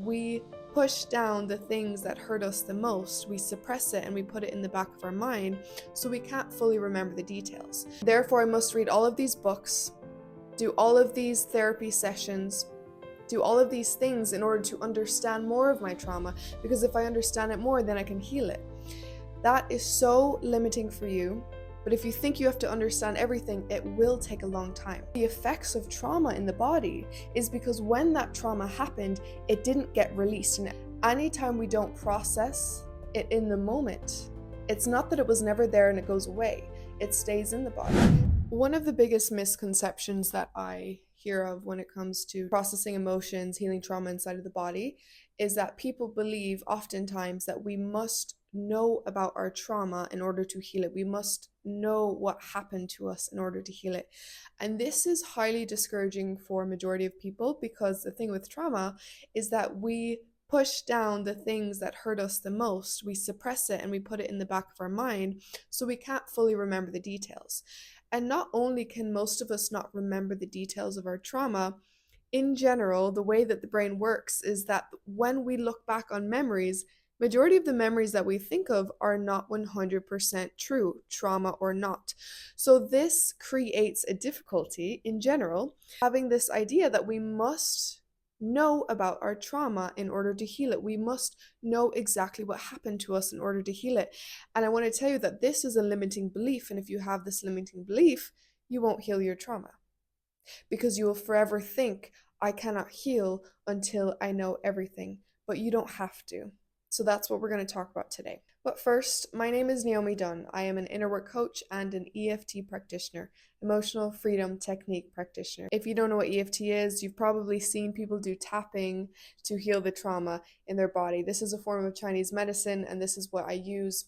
we push down the things that hurt us the most. We suppress it and we put it in the back of our mind, so we can't fully remember the details. Therefore, I must read all of these books, do all of these therapy sessions, do all of these things in order to understand more of my trauma, because if I understand it more, then I can heal it. That is so limiting for you. But if you think you have to understand everything, it will take a long time. The effects of trauma in the body is because when that trauma happened, it didn't get released. And anytime we don't process it in the moment, it's not that it was never there and it goes away. It stays in the body. One of the biggest misconceptions that I hear of when it comes to processing emotions, healing trauma inside of the body, is that people believe oftentimes that we must know about our trauma in order to heal it. We must know what happened to us in order to heal it. And this is highly discouraging for a majority of people, because the thing with trauma is that we push down the things that hurt us the most. We suppress it and we put it in the back of our mind, so we can't fully remember the details. And not only can most of us not remember the details of our trauma, in general, the way that the brain works is that when we look back on memories, majority of the memories that we think of are not 100% true, trauma or not. So this creates a difficulty in general, having this idea that we must know about our trauma in order to heal it. We must know exactly what happened to us in order to heal it. And I want to tell you that this is a limiting belief. And if you have this limiting belief, you won't heal your trauma, because you will forever think, I cannot heal until I know everything. But you don't have to. So that's what we're going to talk about today. But first, my name is Naomi Dunn. I am an inner work coach and an EFT practitioner, emotional freedom technique practitioner. If you don't know what EFT is, you've probably seen people do tapping to heal the trauma in their body. This is a form of Chinese medicine, and this is what I use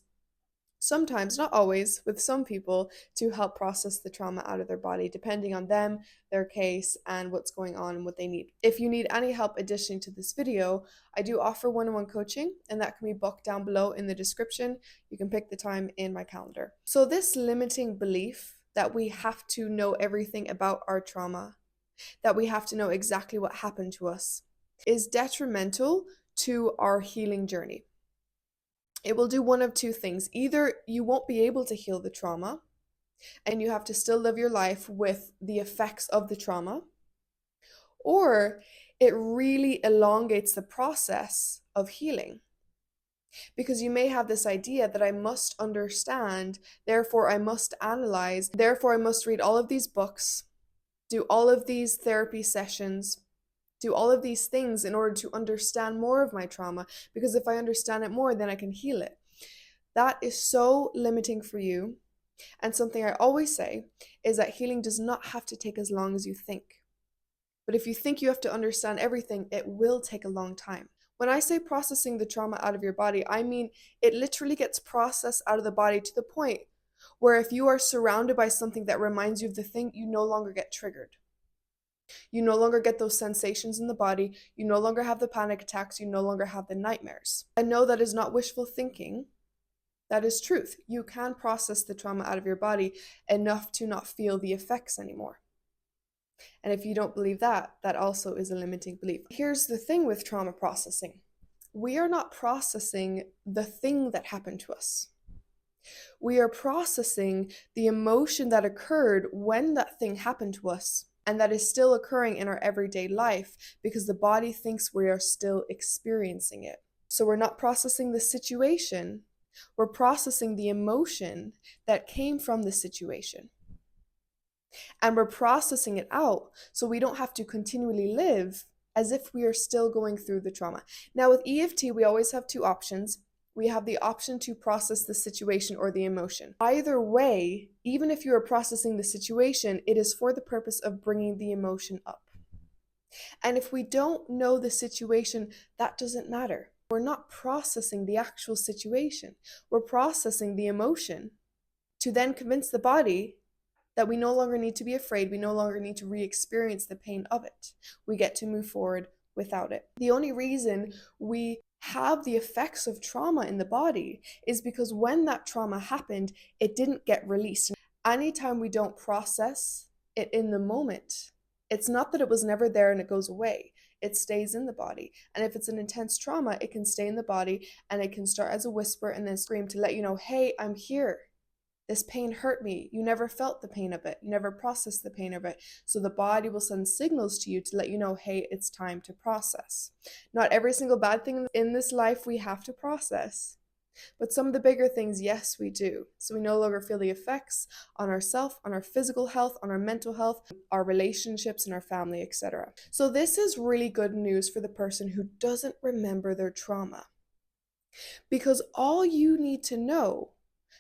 sometimes, not always, with some people to help process the trauma out of their body, depending on them, their case, and what's going on and what they need. If you need any help additionally to this video, I do offer one-on-one coaching, and that can be booked down below in the description. You can pick the time in my calendar. So this limiting belief that we have to know everything about our trauma, that we have to know exactly what happened to us, is detrimental to our healing journey. It will do one of two things. Either you won't be able to heal the trauma and you have to still live your life with the effects of the trauma, or it really elongates the process of healing. Because you may have this idea that I must understand, therefore I must analyze, therefore I must read all of these books, do all of these therapy sessions, do all of these things in order to understand more of my trauma, because if I understand it more, then I can heal it. That is so limiting for you. And something I always say is that healing does not have to take as long as you think. But if you think you have to understand everything, it will take a long time. When I say processing the trauma out of your body, I mean it literally gets processed out of the body to the point where if you are surrounded by something that reminds you of the thing, you no longer get triggered. You no longer get those sensations in the body. You no longer have the panic attacks. You no longer have the nightmares. And no, that is not wishful thinking. That is truth. You can process the trauma out of your body enough to not feel the effects anymore. And if you don't believe that, that also is a limiting belief. Here's the thing with trauma processing. We are not processing the thing that happened to us. We are processing the emotion that occurred when that thing happened to us, and that is still occurring in our everyday life because the body thinks we are still experiencing it. So we're not processing the situation, we're processing the emotion that came from the situation. And we're processing it out so we don't have to continually live as if we are still going through the trauma. Now with EFT, we always have two options. We have the option to process the situation or the emotion. Either way, even if you are processing the situation, it is for the purpose of bringing the emotion up. And if we don't know the situation, that doesn't matter. We're not processing the actual situation. We're processing the emotion to then convince the body that we no longer need to be afraid. We no longer need to re-experience the pain of it. We get to move forward without it. The only reason we have the effects of trauma in the body is because when that trauma happened, it didn't get released. Anytime we don't process it in the moment, it's not that it was never there and it goes away. it stays in the body. And if it's an intense trauma, it can stay in the body and it can start as a whisper and then scream to let you know, hey, I'm here. This pain hurt me. You never felt the pain of it. You never processed the pain of it. So the body will send signals to you to let you know, hey, it's time to process. Not every single bad thing in this life we have to process. But some of the bigger things, yes, we do. So we no longer feel the effects on ourselves, on our physical health, on our mental health, our relationships, and our family, etc. So this is really good news for the person who doesn't remember their trauma. Because all you need to know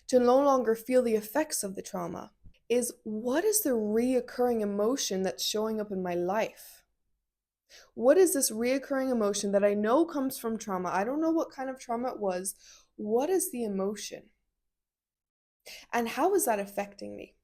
to no longer feel the effects of the trauma is, what is the reoccurring emotion that's showing up in my life? What is this reoccurring emotion that I know comes from trauma? I don't know what kind of trauma it was. What is the emotion? And how is that affecting me?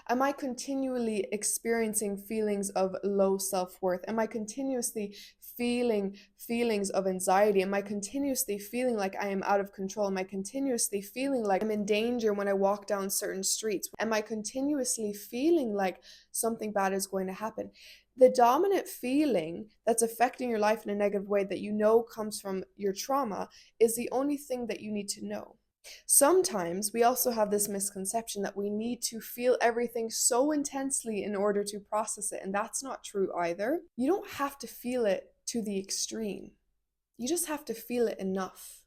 Am I continually experiencing feelings of low self-worth? Am I continuously feeling feelings of anxiety? Am I continuously feeling like I am out of control? Am I continuously feeling like I'm in danger when I walk down certain streets? Am I continuously feeling like something bad is going to happen? The dominant feeling that's affecting your life in a negative way that you know comes from your trauma is the only thing that you need to know. Sometimes we also have this misconception that we need to feel everything so intensely in order to process it, and that's not true either. You don't have to feel it to the extreme. You just have to feel it enough.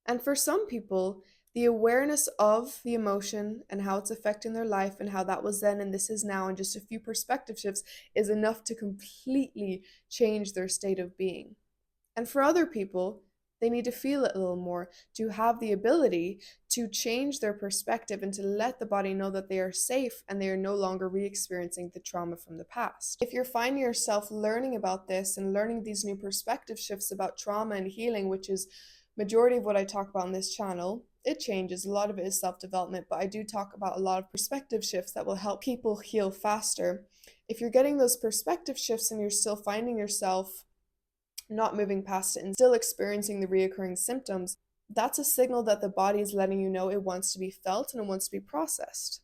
And for some people, the awareness of the emotion and how it's affecting their life and how that was then and this is now and just a few perspective shifts is enough to completely change their state of being. And for other people, they need to feel it a little more to have the ability to change their perspective and to let the body know that they are safe and they are no longer re-experiencing the trauma from the past. If you're finding yourself learning about this and learning these new perspective shifts about trauma and healing, which is majority of what I talk about on this channel, it changes. A lot of it is self-development, but I do talk about a lot of perspective shifts that will help people heal faster. If you're getting those perspective shifts and you're still finding yourself not moving past it and still experiencing the reoccurring symptoms, that's a signal that the body is letting you know it wants to be felt and it wants to be processed.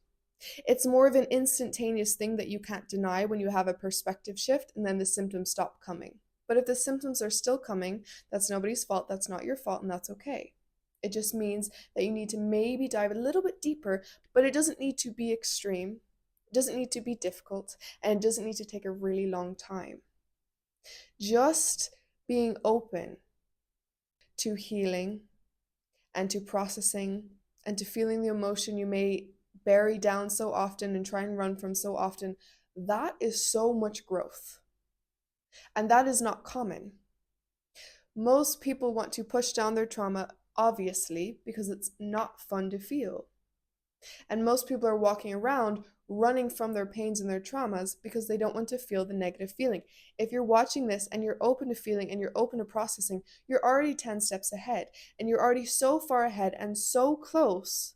It's more of an instantaneous thing that you can't deny when you have a perspective shift and then the symptoms stop coming. But if the symptoms are still coming, that's nobody's fault, that's not your fault, and that's okay. It just means that you need to maybe dive a little bit deeper, but it doesn't need to be extreme, it doesn't need to be difficult, and it doesn't need to take a really long time. Just being open to healing and to processing and to feeling the emotion you may bury down so often and try and run from so often, that is so much growth. And that is not common. Most people want to push down their trauma, obviously, because it's not fun to feel. And most people are walking around running from their pains and their traumas because they don't want to feel the negative feeling. If you're watching this and you're open to feeling and you're open to processing, you're already 10 steps ahead and you're already so far ahead and so close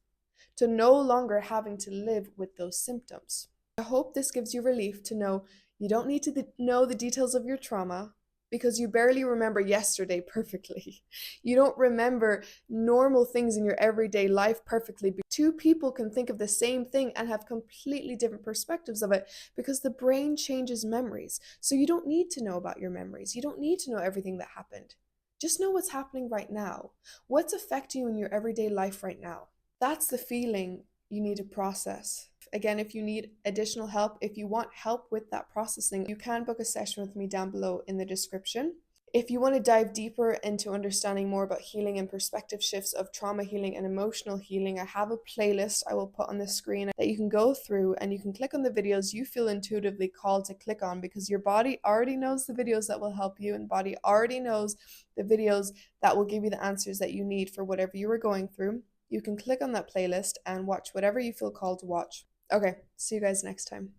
to no longer having to live with those symptoms. I hope this gives you relief to know you don't need to know the details of your trauma, because you barely remember yesterday perfectly. You don't remember normal things in your everyday life perfectly. Two people can think of the same thing and have completely different perspectives of it because the brain changes memories. So you don't need to know about your memories. You don't need to know everything that happened. Just know what's happening right now. What's affecting you in your everyday life right now? That's the feeling you need to process. Again, if you need additional help, if you want help with that processing, you can book a session with me down below in the description. If you want to dive deeper into understanding more about healing and perspective shifts of trauma healing and emotional healing, I have a playlist I will put on the screen that you can go through and you can click on the videos you feel intuitively called to click on, because your body already knows the videos that will help you and body already knows the videos that will give you the answers that you need for whatever you are going through. You can click on that playlist and watch whatever you feel called to watch. Okay, see you guys next time.